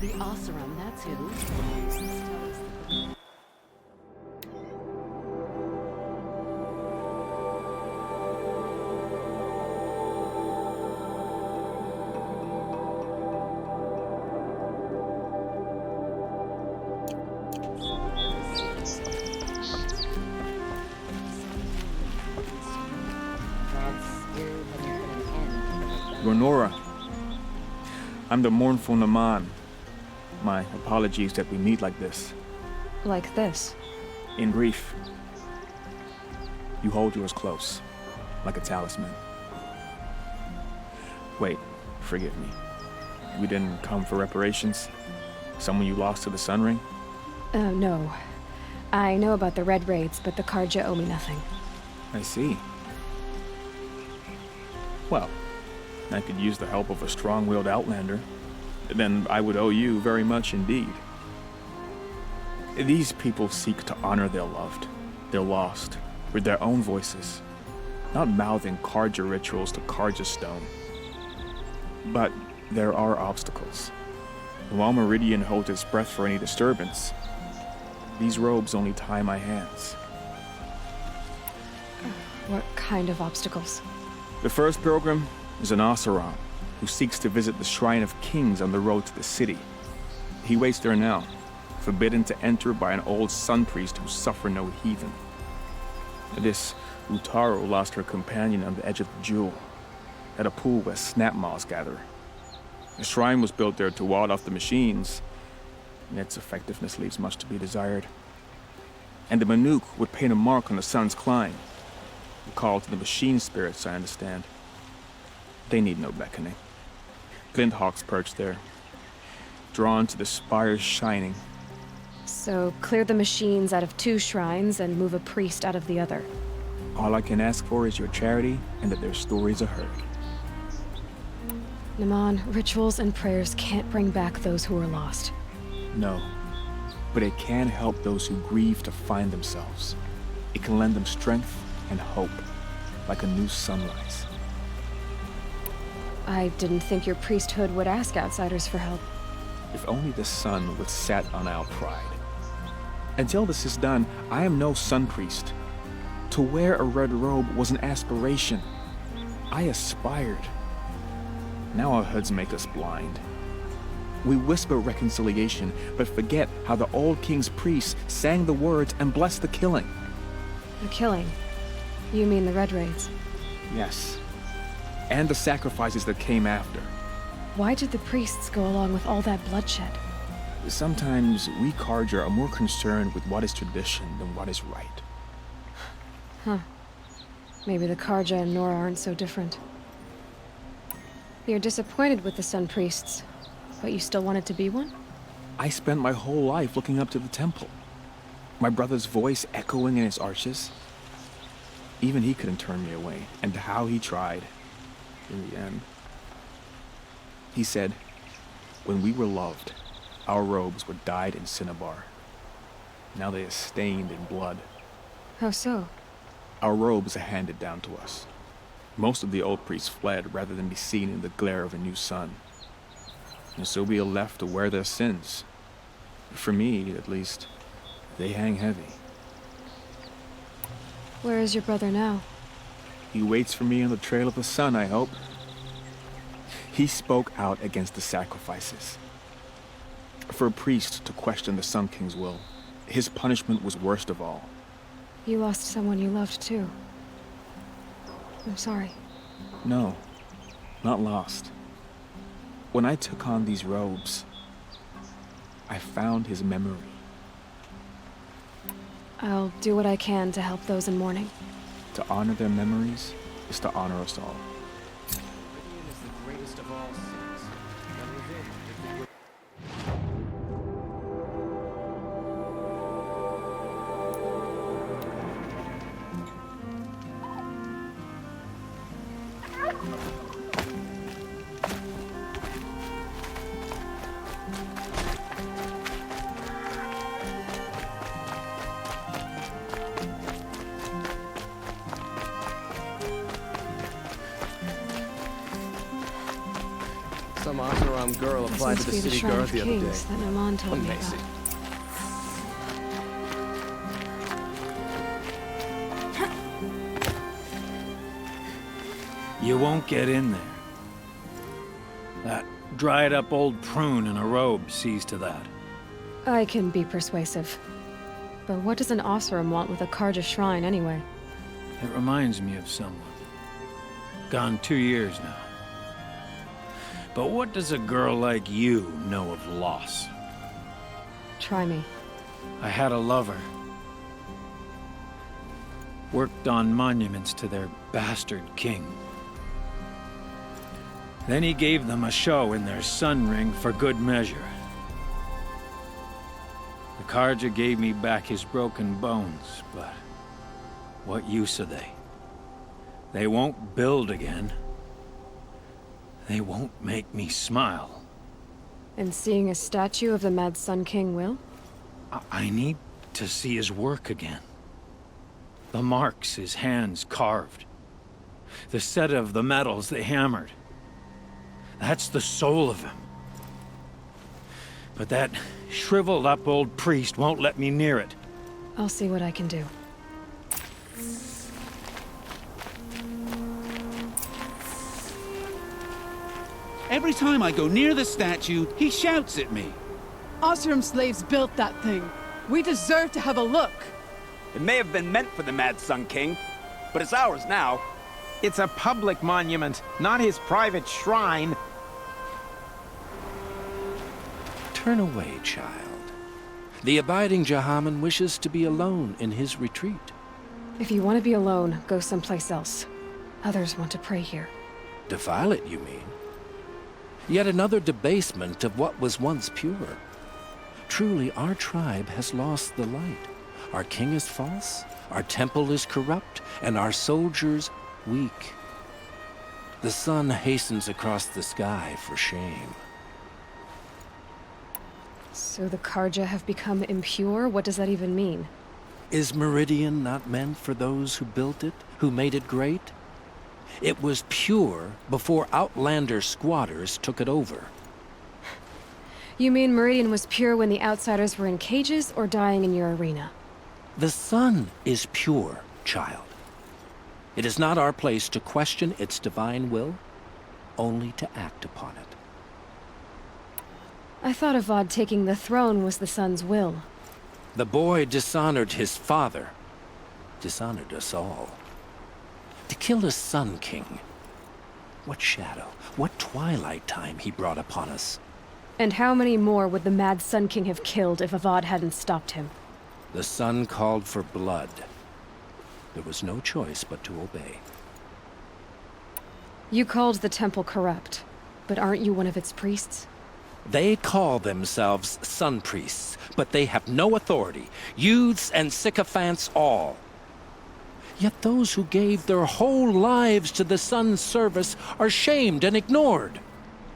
The Oseram, that's who. Nora. I'm the mournful Naman. My apologies that we meet like this. Like this? In grief. You hold yours close, like a talisman. Wait, forgive me. We didn't come for reparations? Someone you lost to the Sun Ring? No. I know about the Red Raids, but the Karja owe me nothing. I see. Well, I could use the help of a strong-willed outlander. Then I would owe you very much indeed. These people seek to honor their loved, their lost, with their own voices, not mouthing Karja rituals to Karja stone. But there are obstacles. While Meridian holds its breath for any disturbance, these robes only tie my hands. What kind of obstacles? The first pilgrim is an Oseram who seeks to visit the Shrine of Kings on the road to the city. He waits there now, forbidden to enter by an old sun priest who suffered no heathen. This Utaru lost her companion on the edge of the jewel, at a pool where snap moths gather. The shrine was built there to ward off the machines, and its effectiveness leaves much to be desired. And the Manuk would paint a mark on the sun's climb, a call to the machine spirits, I understand. They need no beckoning. Glint hawks perch there, drawn to the spires shining. So clear the machines out of 2 shrines and move a priest out of the other. All I can ask for is your charity and that their stories are heard. Naman, rituals and prayers can't bring back those who are lost. No, but it can help those who grieve to find themselves. It can lend them strength and hope, like a new sunrise. I didn't think your priesthood would ask outsiders for help. If only the sun would set on our pride. Until this is done, I am no sun priest. To wear a red robe was an aspiration. I aspired. Now our hoods make us blind. We whisper reconciliation, but forget how the old king's priests sang the words and blessed the killing. The killing? You mean the Red Raids? Yes. And the sacrifices that came after. Why did the priests go along with all that bloodshed? Sometimes we Karja are more concerned with what is tradition than what is right. Huh. Maybe the Karja and Nora aren't so different. You're disappointed with the Sun Priests, but you still wanted to be one? I spent my whole life looking up to the temple. My brother's voice echoing in its arches. Even he couldn't turn me away, and how he tried. In the end. He said, when we were loved, our robes were dyed in cinnabar. Now they are stained in blood. How so? Our robes are handed down to us. Most of the old priests fled rather than be seen in the glare of a new sun. And so we are left to wear their sins. For me, at least, they hang heavy. Where is your brother now? He waits for me on the trail of the sun, I hope. He spoke out against the sacrifices. For a priest to question the Sun King's will, his punishment was worst of all. You lost someone you loved too. I'm sorry. No, not lost. When I took on these robes, I found his memory. I'll do what I can to help those in mourning. To honor their memories is to honor us all. Meridian is the greatest of all cities. And within, if we were Oseram girl This applied to must the be city Shrine guard of the other day. Kings that Naman told me Amazing. about. You won't get in there. That dried-up old prune in a robe sees to that. I can be persuasive. But what does an Oseram want with a Karja shrine anyway? It reminds me of someone. Gone 2 years now. But what does a girl like you know of loss? Try me. I had a lover. Worked on monuments to their bastard king. Then he gave them a show in their sun ring for good measure. The Karja gave me back his broken bones, but what use are they? They won't build again. They won't make me smile. And seeing a statue of the Mad Sun King will? I need to see his work again. The marks his hands carved. The set of the metals they hammered. That's the soul of him. But that shriveled up old priest won't let me near it. I'll see what I can do. Every time I go near the statue, he shouts at me. Oseram slaves built that thing. We deserve to have a look. It may have been meant for the Mad Sun King, but it's ours now. It's a public monument, not his private shrine. Turn away, child. The abiding Jahaman wishes to be alone in his retreat. If you want to be alone, go someplace else. Others want to pray here. Defile it, you mean? Yet another debasement of what was once pure. Truly, our tribe has lost the light. Our king is false, our temple is corrupt, and our soldiers weak. The sun hastens across the sky for shame. So the Karja have become impure? What does that even mean? Is Meridian not meant for those who built it, who made it great? It was pure before outlander squatters took it over. You mean Meridian was pure when the outsiders were in cages or dying in your arena? The sun is pure, child. It is not our place to question its divine will, only to act upon it. I thought Avad taking the throne was the sun's will. The boy dishonored his father, dishonored us all. To kill a Sun King. What shadow, what twilight time he brought upon us. And how many more would the Mad Sun King have killed if Avad hadn't stopped him? The sun called for blood. There was no choice but to obey. You called the temple corrupt, but aren't you one of its priests? They call themselves sun priests, but they have no authority. Youths and sycophants all. Yet those who gave their whole lives to the sun's service are shamed and ignored.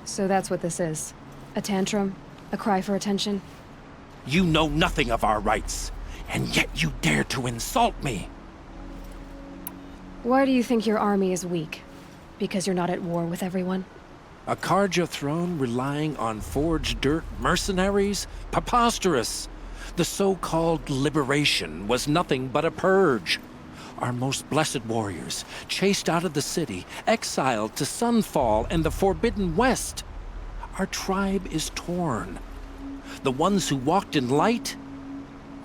So that's what this is. A tantrum? A cry for attention? You know nothing of our rights, and yet you dare to insult me. Why do you think your army is weak? Because you're not at war with everyone? A Karja throne relying on forged dirt mercenaries? Preposterous! The so-called liberation was nothing but a purge. Our most blessed warriors, chased out of the city, exiled to Sunfall and the Forbidden West. Our tribe is torn. The ones who walked in light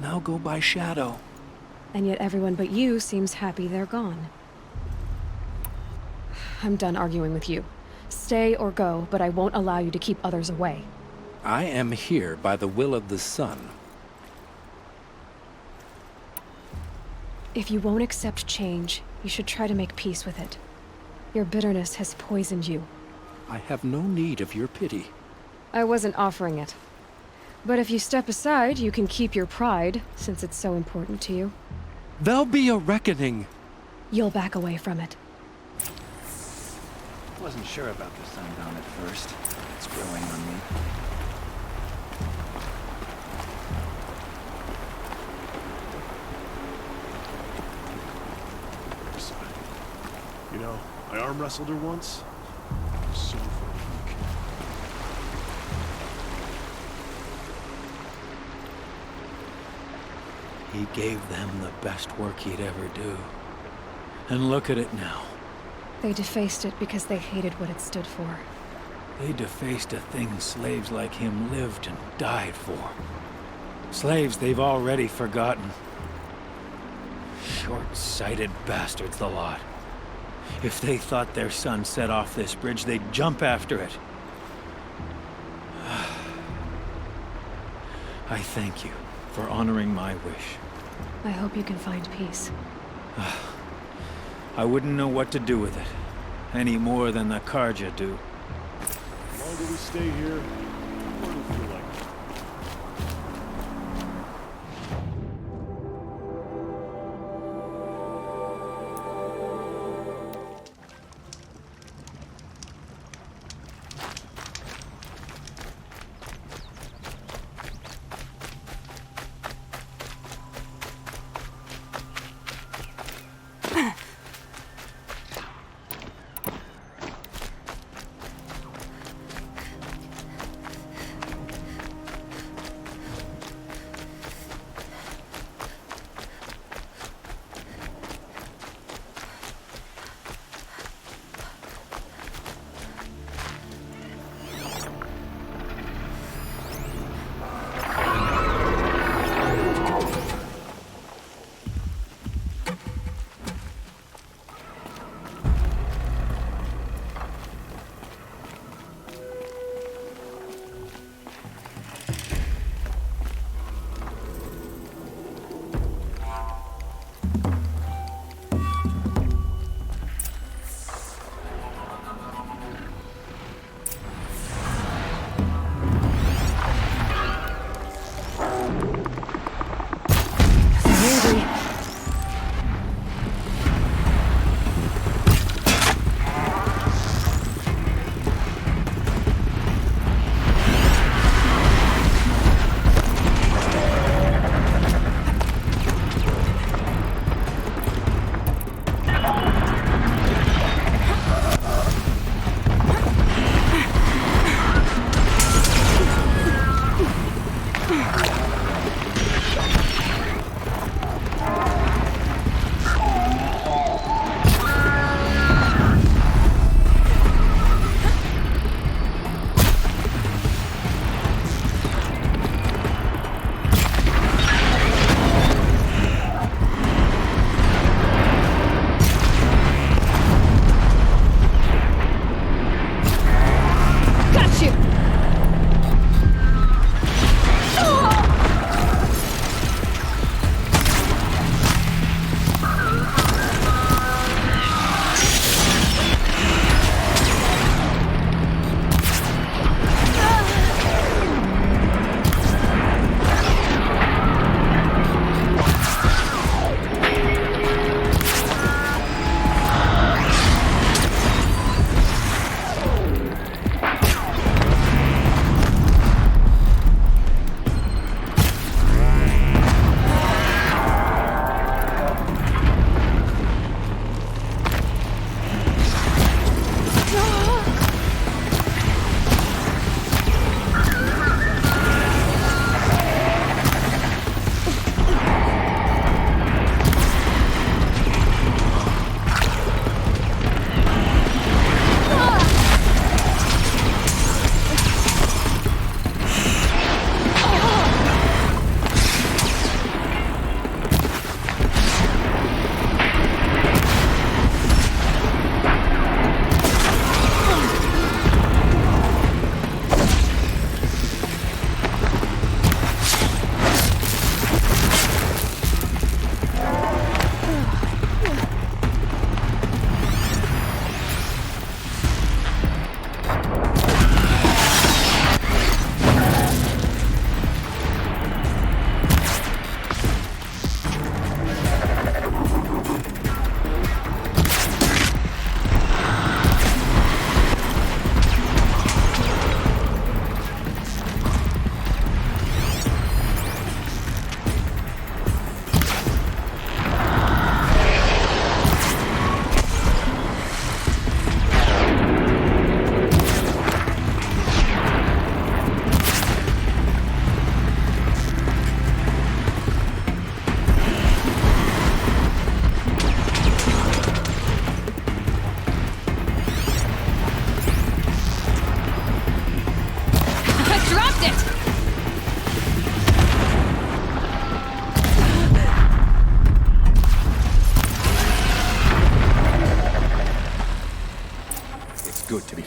now go by shadow. And yet everyone but you seems happy they're gone. I'm done arguing with you. Stay or go, but I won't allow you to keep others away. I am here by the will of the sun. If you won't accept change, you should try to make peace with it. Your bitterness has poisoned you. I have no need of your pity. I wasn't offering it. But if you step aside, you can keep your pride, since it's so important to you. There'll be a reckoning. You'll back away from it. Wasn't sure about the sundown at first. It's growing on me. You know, I arm wrestled her once. So freaking. He gave them the best work he'd ever do. And look at it now. They defaced it because they hated what it stood for. They defaced a thing slaves like him lived and died for. Slaves they've already forgotten. Short-sighted bastards, the lot. If they thought their son set off this bridge, they'd jump after it. I thank you for honoring my wish. I hope you can find peace. I wouldn't know what to do with it, any more than the Karja do. The longer we stay here, the more we feel like it.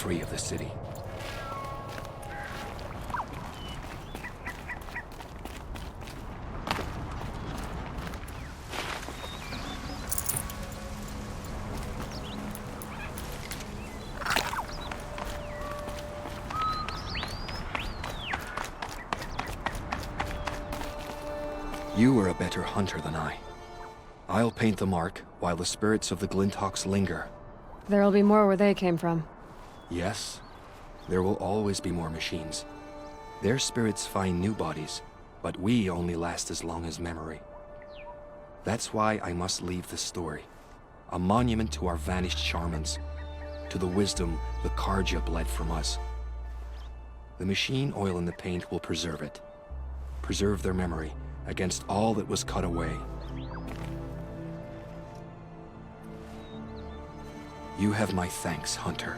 free of the city. You are a better hunter than I. I'll paint the mark while the spirits of the Glinthawks linger. There'll be more where they came from. Yes, there will always be more machines. Their spirits find new bodies, but we only last as long as memory. That's why I must leave this story. A monument to our vanished shamans, to the wisdom the Karja bled from us. The machine oil in the paint will preserve it. Preserve their memory against all that was cut away. You have my thanks, Hunter.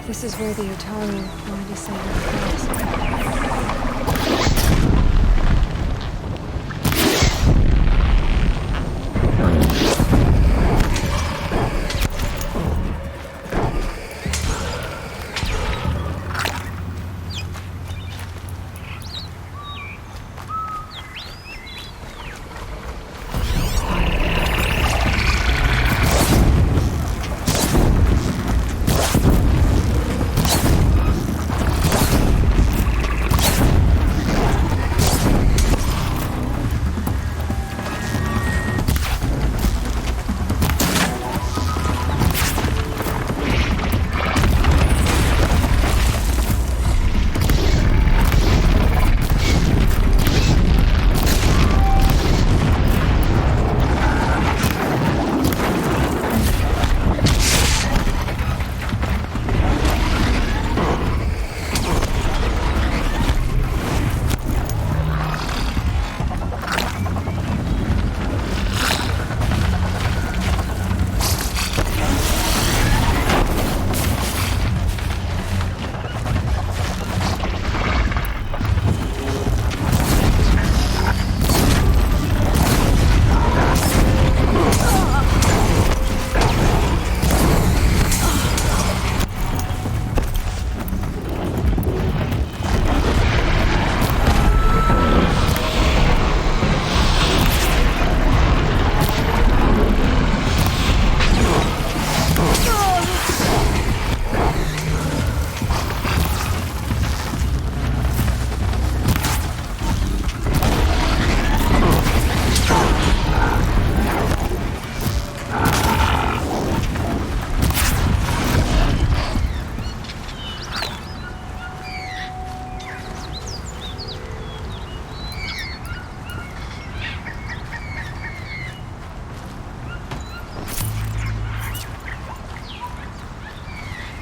This is where the Utaru wanted to send their class.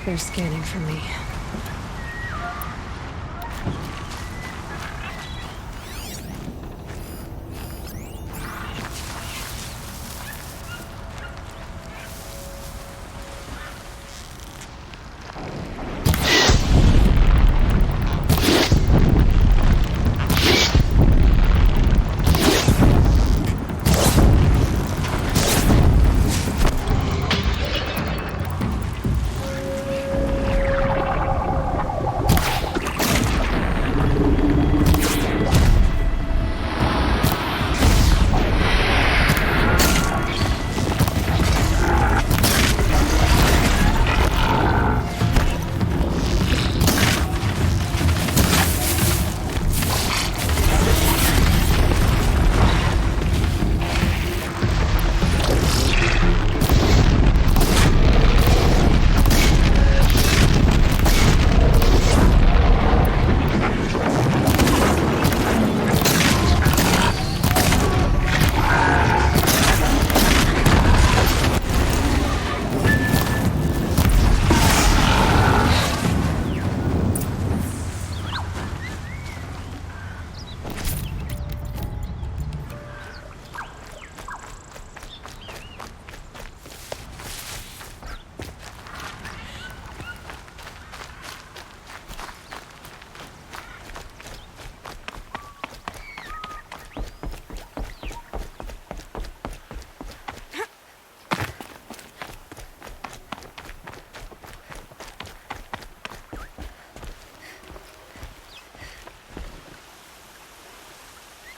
They're scanning for me.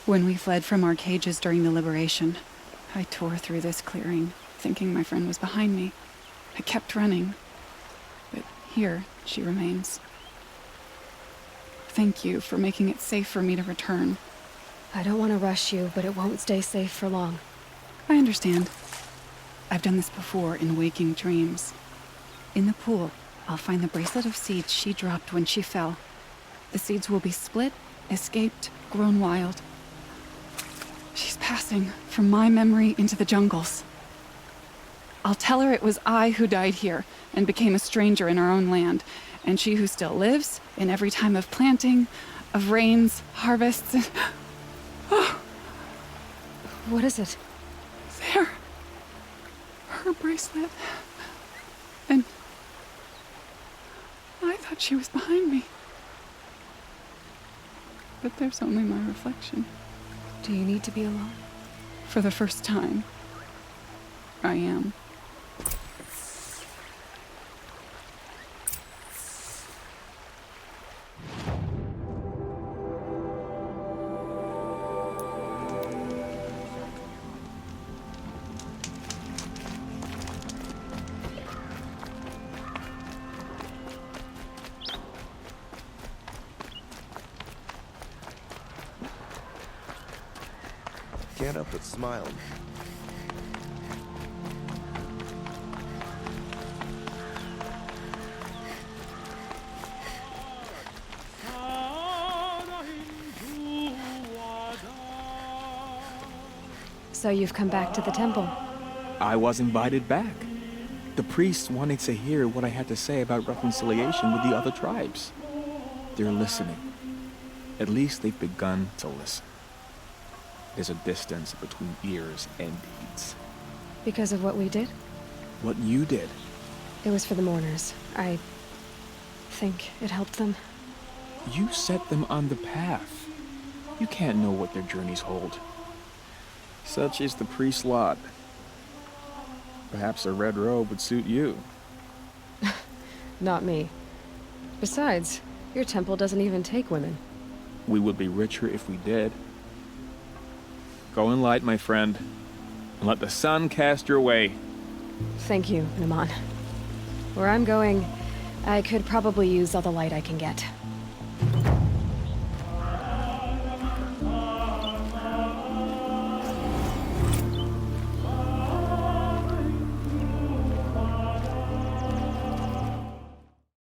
When we fled from our cages during the liberation, I tore through this clearing, thinking my friend was behind me. I kept running, but here she remains. Thank you for making it safe for me to return. I don't want to rush you, but it won't stay safe for long. I understand. I've done this before in waking dreams. In the pool, I'll find the bracelet of seeds she dropped when she fell. The seeds will be split, escaped, grown wild. She's passing from my memory into the jungles. I'll tell her it was I who died here and became a stranger in our own land, and she who still lives in every time of planting, of rains, harvests, and... Oh. What is it? There. Her bracelet. And I thought she was behind me. But there's only my reflection. Do you need to be alone? For the first time, I am. Can't help but smile. So you've come back to the temple? I was invited back. The priests wanted to hear what I had to say about reconciliation with the other tribes. They're listening. At least they've begun to listen. There's a distance between ears and deeds. Because of what we did? What you did. It was for the mourners. I think it helped them. You set them on the path. You can't know what their journeys hold. Such is the priest's lot. Perhaps a red robe would suit you. Not me. Besides, your temple doesn't even take women. We would be richer if we did. Go in light, my friend, and let the sun cast your way. Thank you, Naman. Where I'm going, I could probably use all the light I can get.